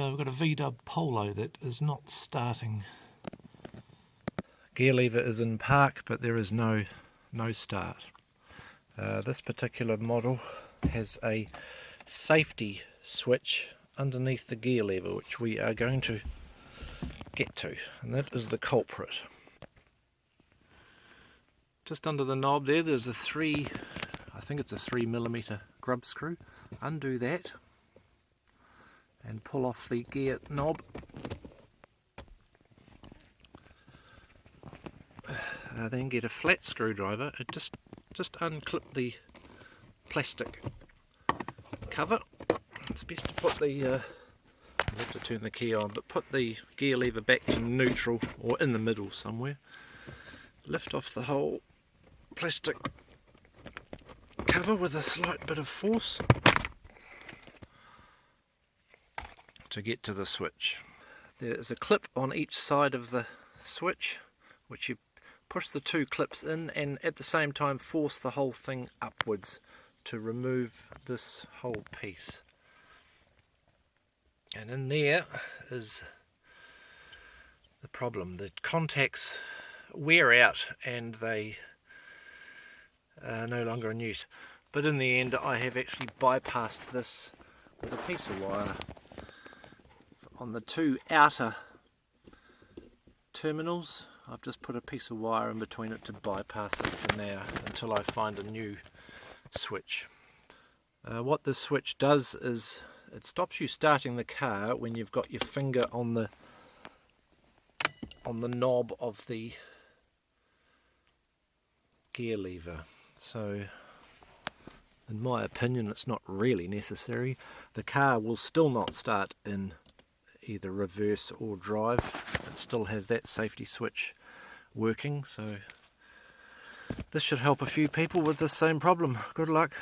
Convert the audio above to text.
We've got a V-dub Polo that is not starting. Gear lever is in park, but there is no start. This particular model has a safety switch underneath the gear lever, which we are going to get to, and that is the culprit. Just under the knob there's a I think it's a 3mm grub screw. Undo that and pull off the gear knob. Then get a flat screwdriver and just unclip the plastic cover. It's best to put the I'll have to turn the key on, but put the gear lever back to neutral or in the middle somewhere. Lift off the whole plastic cover with a slight bit of force to get to the switch. There is a clip on each side of the switch, which you push the two clips in and at the same time force the whole thing upwards to remove this whole piece. And in there is the problem. The contacts wear out and they are no longer in use. But in the end I have actually bypassed this with a piece of wire on the two outer terminals. I've just put a piece of wire in between it to bypass it for now until I find a new switch. What this switch does is it stops you starting the car when you've got your finger on the knob of the gear lever. So in my opinion it's not really necessary. The car will still not start in either reverse or drive. It still has that safety switch working, so this should help a few people with the same problem. Good luck.